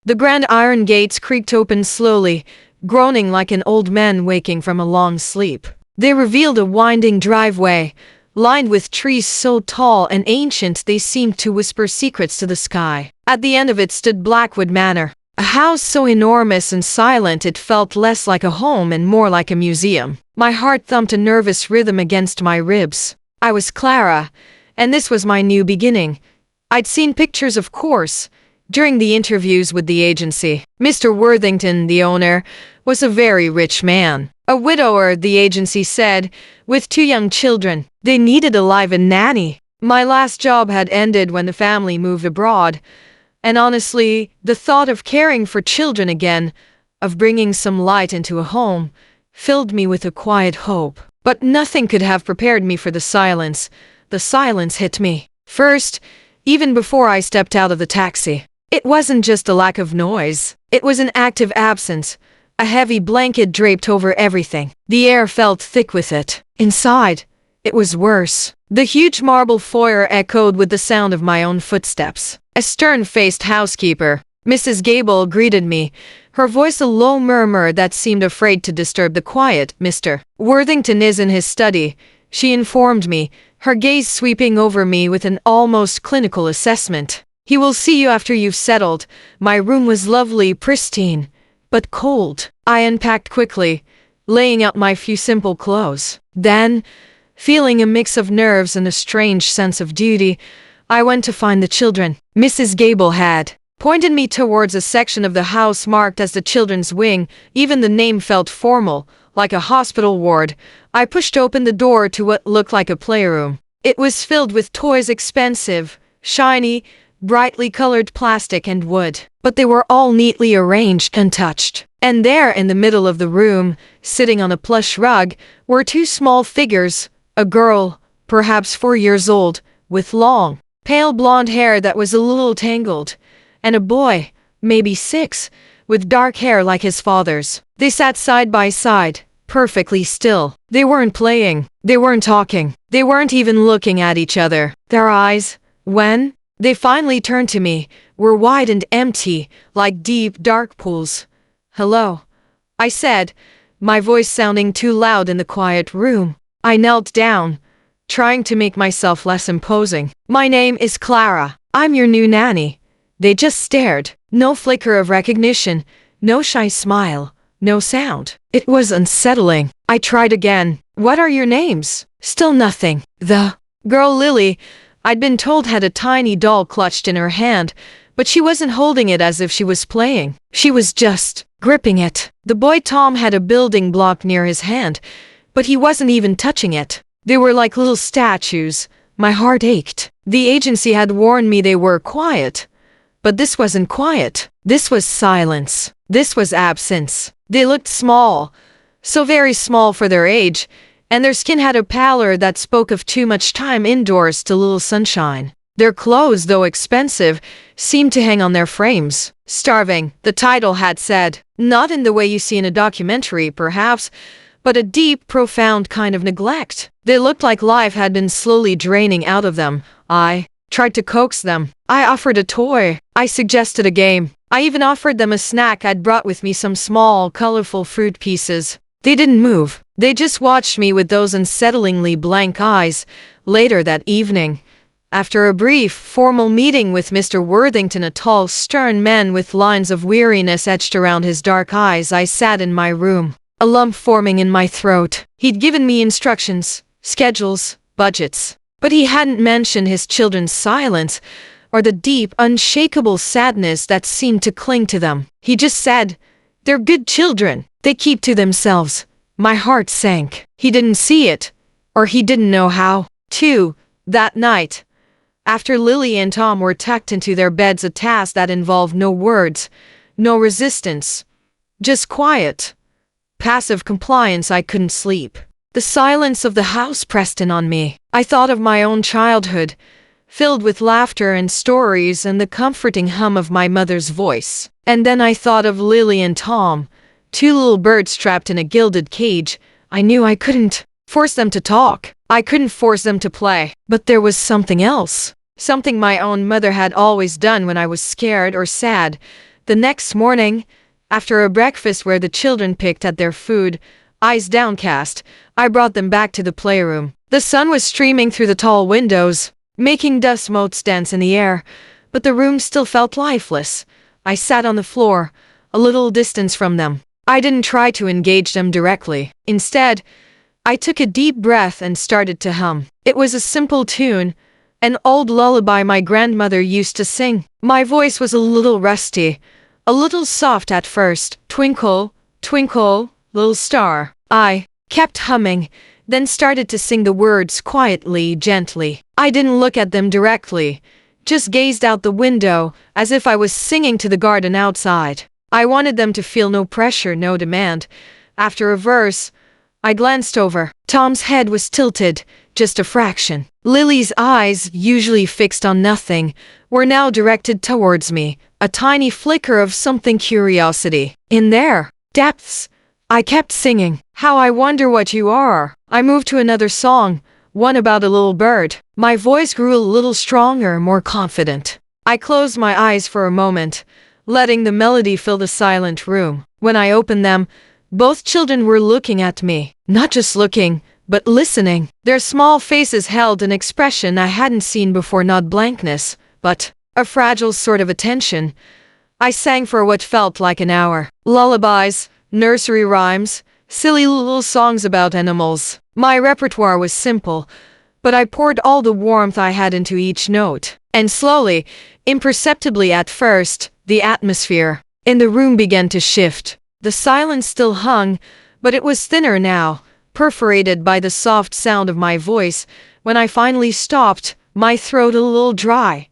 The grand iron gates creaked open slowly, groaning like an old man waking from a long sleep. They revealed a winding driveway, lined with trees so tall and ancient they seemed to whisper secrets to the sky. At the end of it stood Blackwood Manor, a house so enormous and silent it felt less like a home and more like a museum. My heart thumped a nervous rhythm against my ribs. I was Clara, and this was my new beginning. I'd seen pictures, of course, during the interviews with the agency. Mr. Worthington, the owner, was a very rich man. A widower, the agency said, with 2 young children. They needed a live-in nanny. My last job had ended when the family moved abroad, and honestly, the thought of caring for children again, of bringing some light into a home, filled me with a quiet hope. But nothing could have prepared me for the silence. The silence hit me. First, even before I stepped out of the taxi. It wasn't just a lack of noise. It was an active absence. A heavy blanket draped over everything. The air felt thick with it. Inside, it was worse. The huge marble foyer echoed with the sound of my own footsteps. A stern-faced housekeeper, Mrs. Gable, greeted me, her voice a low murmur that seemed afraid to disturb the quiet. Mr. Worthington is in his study, she informed me, her gaze sweeping over me with an almost clinical assessment. He will see you after you've settled. My room was lovely, pristine, but cold. I unpacked quickly, laying out my few simple clothes. Then, feeling a mix of nerves and a strange sense of duty, I went to find the children. Mrs. Gable had pointed me towards a section of the house marked as the children's wing. Even the name felt formal, like a hospital ward. I pushed open the door to what looked like a playroom. It was filled with toys, expensive, shiny, brightly colored plastic and wood. But they were all neatly arranged and touched. And there in the middle of the room, sitting on a plush rug, were 2 small figures, a girl, perhaps 4 years old, with long, pale blonde hair that was a little tangled, and a boy, maybe 6, with dark hair like his father's. They sat side by side, perfectly still. They weren't playing. They weren't talking. They weren't even looking at each other. Their eyes, when they finally turned to me, were wide and empty, like deep, dark pools. "Hello," I said, my voice sounding too loud in the quiet room. I knelt down, trying to make myself less imposing. "My name is Clara. I'm your new nanny." They just stared. No flicker of recognition, no shy smile, no sound. It was unsettling. I tried again. "What are your names?" Still nothing. The girl Lily, I'd been told, had a tiny doll clutched in her hand, but she wasn't holding it as if she was playing. She was just gripping it. The boy Tom had a building block near his hand, but he wasn't even touching it. They were like little statues. My heart ached. The agency had warned me they were quiet. But this wasn't quiet. This was silence. This was absence. They looked small, so very small for their age, and their skin had a pallor that spoke of too much time indoors to little sunshine. Their clothes, though expensive, seemed to hang on their frames. Starving, the title had said. Not in the way you see in a documentary, perhaps, but a deep, profound kind of neglect. They looked like life had been slowly draining out of them. I tried to coax them. I offered a toy. I suggested a game. I even offered them a snack I'd brought with me, some small, colorful fruit pieces. They didn't move. They just watched me with those unsettlingly blank eyes. Later that evening, after a brief, formal meeting with Mr. Worthington, a tall, stern man with lines of weariness etched around his dark eyes, I sat in my room, a lump forming in my throat. He'd given me instructions, schedules, budgets, but he hadn't mentioned his children's silence or the deep, unshakable sadness that seemed to cling to them. He just said, "They're good children. They keep to themselves." My heart sank. He didn't see it, or he didn't know how to. That night, after Lily and Tom were tucked into their beds, a task that involved no words, no resistance, just quiet, passive compliance, I couldn't sleep. The silence of the house pressed in on me. I thought of my own childhood, filled with laughter and stories and the comforting hum of my mother's voice. And then I thought of Lily and Tom, 2 little birds trapped in a gilded cage. I knew I couldn't force them to talk. I couldn't force them to play. But there was something else. Something my own mother had always done when I was scared or sad. The next morning, after a breakfast where the children picked at their food, eyes downcast, I brought them back to the playroom. The sun was streaming through the tall windows, making dust motes dance in the air, but the room still felt lifeless. I sat on the floor, a little distance from them. I didn't try to engage them directly. Instead, I took a deep breath and started to hum. It was a simple tune, an old lullaby my grandmother used to sing. My voice was a little rusty, a little soft at first. Twinkle, twinkle, little star. I kept humming, then started to sing the words quietly, gently. I didn't look at them directly, just gazed out the window, as if I was singing to the garden outside. I wanted them to feel no pressure, no demand. After a verse, I glanced over. Tom's head was tilted, just a fraction. Lily's eyes, usually fixed on nothing, were now directed towards me, a tiny flicker of something curiosity. In their depths, I kept singing. How I wonder what you are. I moved to another song, one about a little bird. My voice grew a little stronger, more confident. I closed my eyes for a moment, letting the melody fill the silent room. When I opened them, both children were looking at me. Not just looking, but listening. Their small faces held an expression I hadn't seen before, not blankness, but a fragile sort of attention. I sang for what felt like an hour. Lullabies, nursery rhymes, silly little songs about animals. My repertoire was simple, but I poured all the warmth I had into each note. And slowly, imperceptibly at first, the atmosphere in the room began to shift. The silence still hung, but it was thinner now, perforated by the soft sound of my voice. When I finally stopped, my throat a little dry,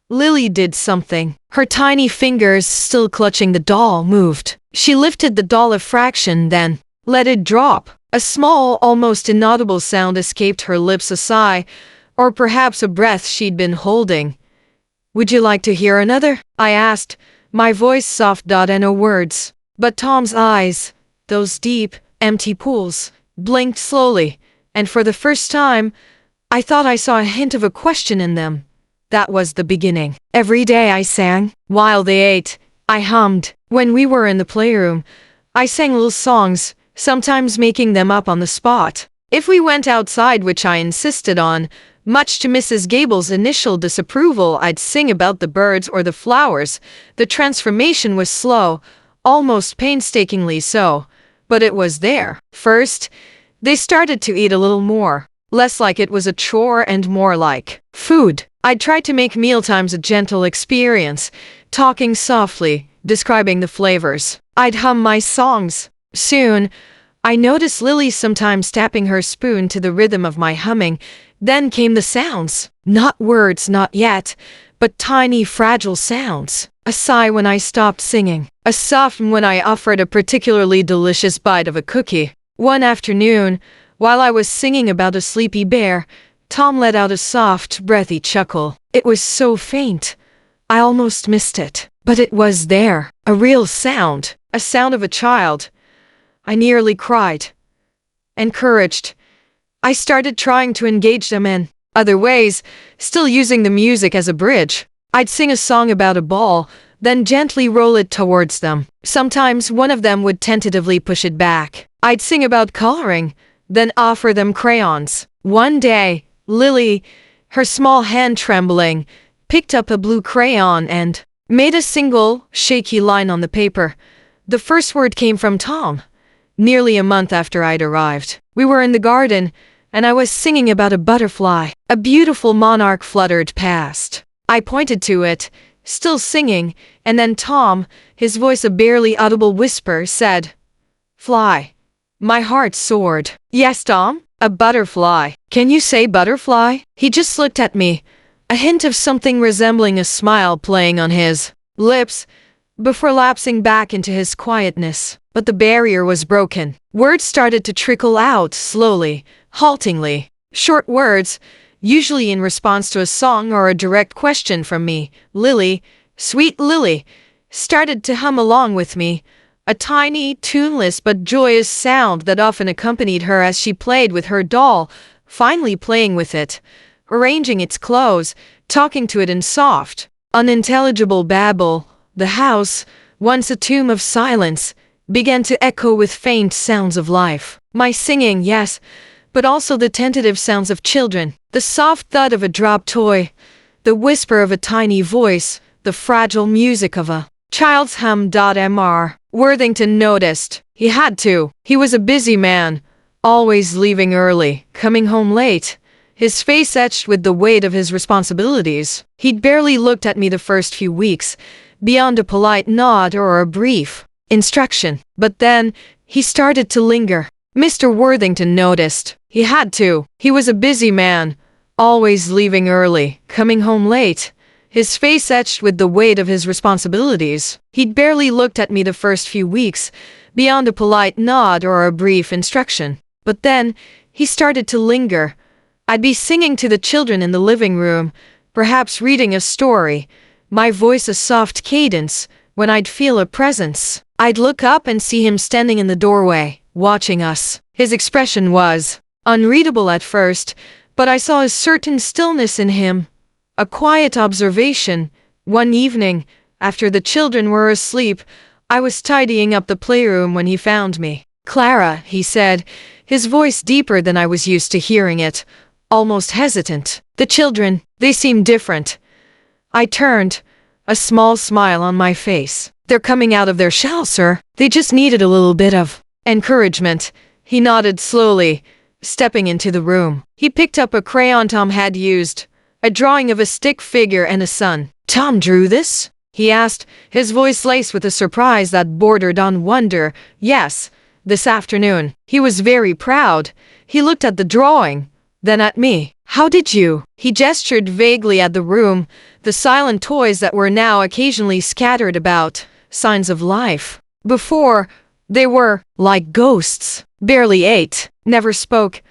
Lily did something. Her tiny fingers, still clutching the doll, moved. She lifted the doll a fraction, then let it drop. A small, almost inaudible sound escaped her lips, a sigh, or perhaps a breath she'd been holding. "Would you like to hear another?" I asked, my voice soft, and no words. But Tom's eyes, those deep, empty pools, blinked slowly, and for the first time, I thought I saw a hint of a question in them. That was the beginning. Every day I sang. While they ate, I hummed. When we were in the playroom, I sang little songs, sometimes making them up on the spot. If we went outside, which I insisted on, much to Mrs. Gable's initial disapproval, I'd sing about the birds or the flowers. The transformation was slow, almost painstakingly so, but it was there. First, they started to eat a little more, less like it was a chore and more like food. I'd try to make mealtimes a gentle experience, talking softly, describing the flavors. I'd hum my songs. Soon, I noticed Lily sometimes tapping her spoon to the rhythm of my humming. Then came the sounds. Not words, not yet, but tiny, fragile sounds. A sigh when I stopped singing. A soft when I offered a particularly delicious bite of a cookie. One afternoon, while I was singing about a sleepy bear, Tom let out a soft, breathy chuckle. It was so faint, I almost missed it. But it was there, a real sound, a sound of a child. I nearly cried. Encouraged, I started trying to engage them in other ways, still using the music as a bridge. I'd sing a song about a ball, then gently roll it towards them. Sometimes one of them would tentatively push it back. I'd sing about coloring, then offer them crayons. One day, Lily, her small hand trembling, picked up a blue crayon and made a single, shaky line on the paper. The first word came from Tom. Nearly a month after I'd arrived, we were in the garden, and I was singing about a butterfly. A beautiful monarch fluttered past. I pointed to it, still singing, and then Tom, his voice a barely audible whisper, said, "Fly." My heart soared. "Yes, Tom, a butterfly. Can you say butterfly?" He just looked at me, a hint of something resembling a smile playing on his lips, before lapsing back into his quietness. But the barrier was broken. Words started to trickle out, slowly, haltingly. Short words, usually in response to a song or a direct question from me. Lily, sweet Lily, started to hum along with me, a tiny, tuneless but joyous sound that often accompanied her as she played with her doll, finally playing with it, arranging its clothes, talking to it in soft, unintelligible babble. The house, once a tomb of silence, began to echo with faint sounds of life. My singing, yes, but also the tentative sounds of children, the soft thud of a dropped toy, the whisper of a tiny voice, the fragile music of a child's hum. Mr. Worthington noticed. He had to. He was a busy man, always leaving early, coming home late, his face etched with the weight of his responsibilities. He'd barely looked at me the first few weeks, beyond a polite nod or a brief instruction. But then, he started to linger. Mr. Worthington noticed. He had to. He was a busy man, always leaving early, coming home late, his face etched with the weight of his responsibilities. He'd barely looked at me the first few weeks, beyond a polite nod or a brief instruction. But then, he started to linger. I'd be singing to the children in the living room, perhaps reading a story, my voice a soft cadence, when I'd feel a presence. I'd look up and see him standing in the doorway, watching us. His expression was unreadable at first, but I saw a certain stillness in him, a quiet observation. One evening, after the children were asleep, I was tidying up the playroom when he found me. "Clara," he said, his voice deeper than I was used to hearing it, almost hesitant. "The children, they seem different." I turned, a small smile on my face. "They're coming out of their shell, sir. They just needed a little bit of encouragement." He nodded slowly, stepping into the room. He picked up a crayon Tom had used, a drawing of a stick figure and a sun. "Tom drew this?" he asked, his voice laced with a surprise that bordered on wonder. "Yes, this afternoon." He was very proud. He looked at the drawing, then at me. "How did you?" He gestured vaguely at the room, the silent toys that were now occasionally scattered about, signs of life. Before, they were like ghosts, barely ate, never spoke.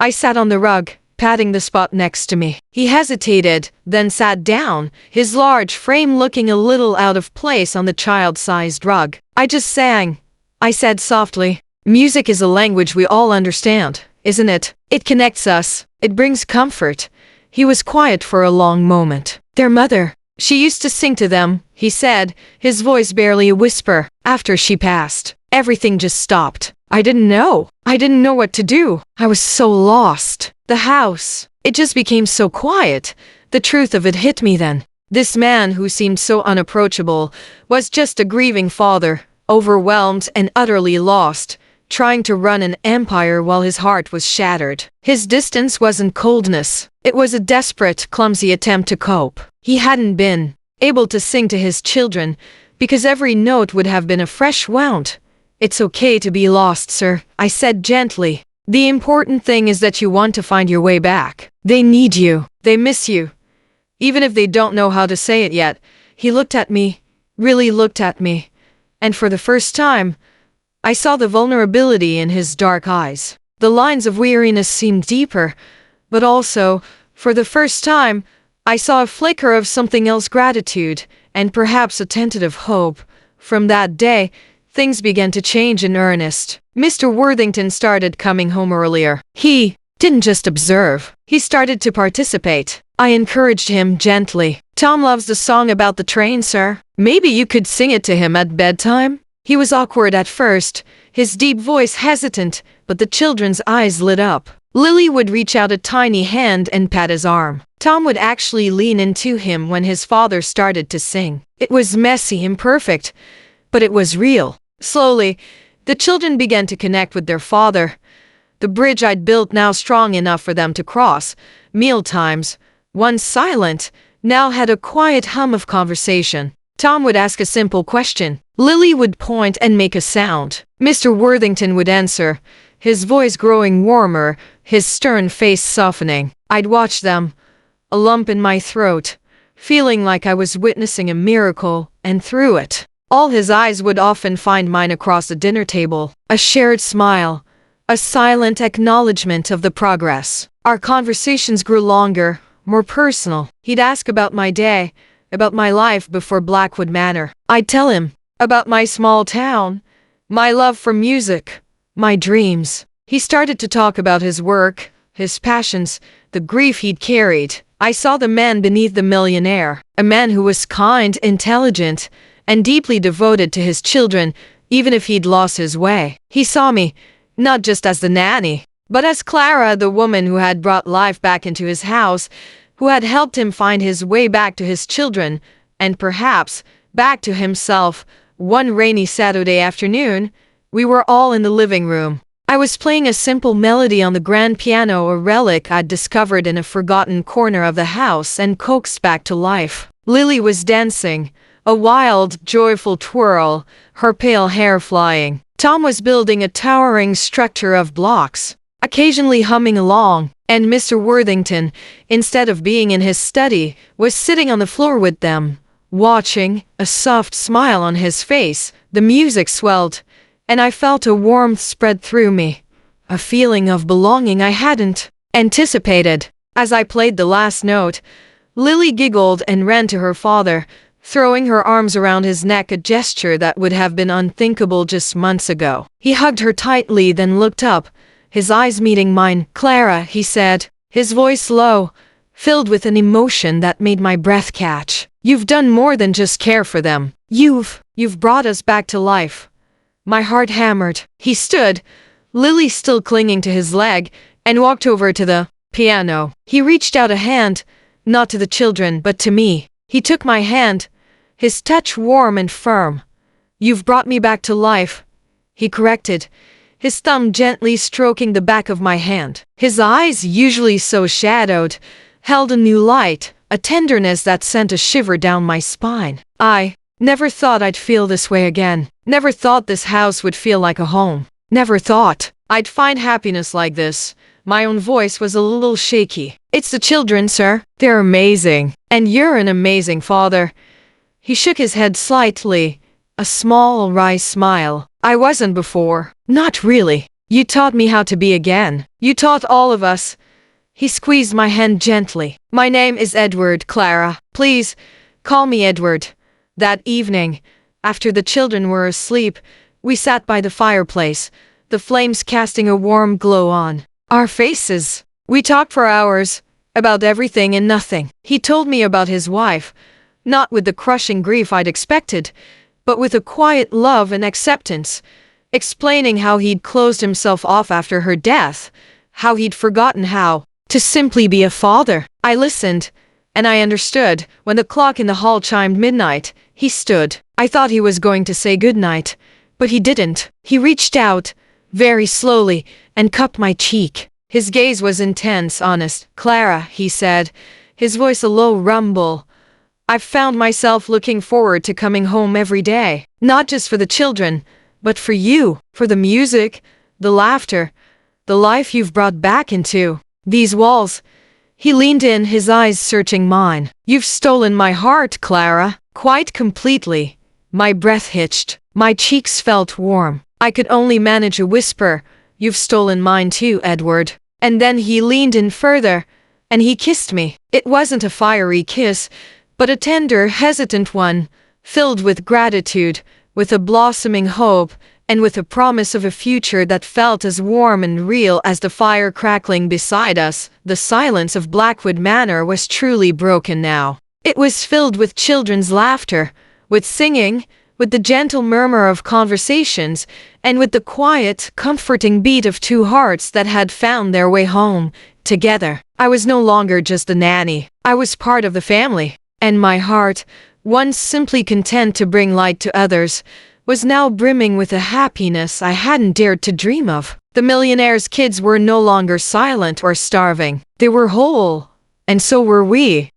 I sat on the rug, patting the spot next to me. He hesitated, then sat down, his large frame looking a little out of place on the child-sized rug. "I just sang," I said softly. "Music is a language we all understand, isn't it? It connects us. It brings comfort." He was quiet for a long moment. "Their mother, she used to sing to them," he said, his voice barely a whisper. "After she passed, everything just stopped. I didn't know. I didn't know what to do. I was so lost. The house, it just became so quiet. The truth of it hit me then. This man who seemed so unapproachable was just a grieving father, overwhelmed and utterly lost, trying to run an empire while his heart was shattered. His distance wasn't coldness. It was a desperate, clumsy attempt to cope. He hadn't been able to sing to his children because every note would have been a fresh wound. "It's okay to be lost, sir," I said gently. "The important thing is that you want to find your way back. They need you. They miss you. Even if they don't know how to say it yet." He looked at me, really looked at me, and for the first time, I saw the vulnerability in his dark eyes. The lines of weariness seemed deeper, but also, for the first time, I saw a flicker of something else, gratitude, and perhaps a tentative hope. From that day, things began to change in earnest. Mr. Worthington started coming home earlier. He didn't just observe. He started to participate. I encouraged him gently. "Tom loves the song about the train, sir. Maybe you could sing it to him at bedtime?" He was awkward at first, his deep voice hesitant, but the children's eyes lit up. Lily would reach out a tiny hand and pat his arm. Tom would actually lean into him when his father started to sing. It was messy, imperfect, but it was real. Slowly, the children began to connect with their father. The bridge I'd built, now strong enough for them to cross. Mealtimes, once silent, now had a quiet hum of conversation. Tom would ask a simple question. Lily would point and make a sound. Mr. Worthington would answer, his voice growing warmer, his stern face softening. I'd watch them, a lump in my throat, feeling like I was witnessing a miracle, and through it, all his eyes would often find mine across the dinner table. A shared smile, a silent acknowledgement of the progress. Our conversations grew longer, more personal. He'd ask about my day, about my life before Blackwood Manor. I'd tell him about my small town, my love for music, my dreams. He started to talk about his work, his passions, the grief he'd carried. I saw the man beneath the millionaire, a man who was kind, intelligent, and deeply devoted to his children, even if he'd lost his way. He saw me, not just as the nanny, but as Clara, the woman who had brought life back into his house, who had helped him find his way back to his children, and perhaps back to himself. One rainy Saturday afternoon, we were all in the living room. I was playing a simple melody on the grand piano, a relic I'd discovered in a forgotten corner of the house and coaxed back to life. Lily was dancing, a wild, joyful twirl, her pale hair flying. Tom was building a towering structure of blocks, occasionally humming along, and Mr. Worthington, instead of being in his study, was sitting on the floor with them, watching, a soft smile on his face. The music swelled, and I felt a warmth spread through me, a feeling of belonging I hadn't anticipated. As I played the last note, Lily giggled and ran to her father, throwing her arms around his neck, a gesture that would have been unthinkable just months ago. He hugged her tightly, then looked up, his eyes meeting mine. "Clara," he said, his voice low, filled with an emotion that made my breath catch. "You've done more than just care for them. You've brought us back to life." My heart hammered. He stood, Lily still clinging to his leg, and walked over to the piano. He reached out a hand, not to the children, but to me. He took my hand, his touch warm and firm. "You've brought me back to life," he corrected, his thumb gently stroking the back of my hand. His eyes, usually so shadowed, held a new light, a tenderness that sent a shiver down my spine. I never thought I'd feel this way again. Never thought this house would feel like a home. Never thought I'd find happiness like this. My own voice was a little shaky. "It's the children, sir. They're amazing. And you're an amazing father." He shook his head slightly, a small, wry smile. "I wasn't before. Not really. You taught me how to be again. You taught all of us." He squeezed my hand gently. "My name is Edward, Clara. Please, call me Edward." That evening, after the children were asleep, we sat by the fireplace, the flames casting a warm glow on our faces. We talked for hours, about everything and nothing. He told me about his wife, not with the crushing grief I'd expected, but with a quiet love and acceptance, explaining how he'd closed himself off after her death, how he'd forgotten how to simply be a father. I listened, and I understood. When the clock in the hall chimed midnight, he stood. I thought he was going to say goodnight, but he didn't. He reached out, very slowly, and cupped my cheek. His gaze was intense, honest. "Clara," he said, his voice a low rumble, "I've found myself looking forward to coming home every day. Not just for the children, but for you, for the music, the laughter, the life you've brought back into these walls." He leaned in, his eyes searching mine. "You've stolen my heart, Clara, quite completely." My breath hitched. My cheeks felt warm. I could only manage a whisper. "You've stolen mine too, Edward." And then he leaned in further, and he kissed me. It wasn't a fiery kiss, but a tender, hesitant one, filled with gratitude, with a blossoming hope, and with a promise of a future that felt as warm and real as the fire crackling beside us. The silence of Blackwood Manor was truly broken now. It was filled with children's laughter, with singing, with the gentle murmur of conversations, and with the quiet, comforting beat of two hearts that had found their way home, together. I was no longer just the nanny. I was part of the family. And my heart, once simply content to bring light to others, was now brimming with a happiness I hadn't dared to dream of. The millionaire's kids were no longer silent or starving. They were whole, and so were we.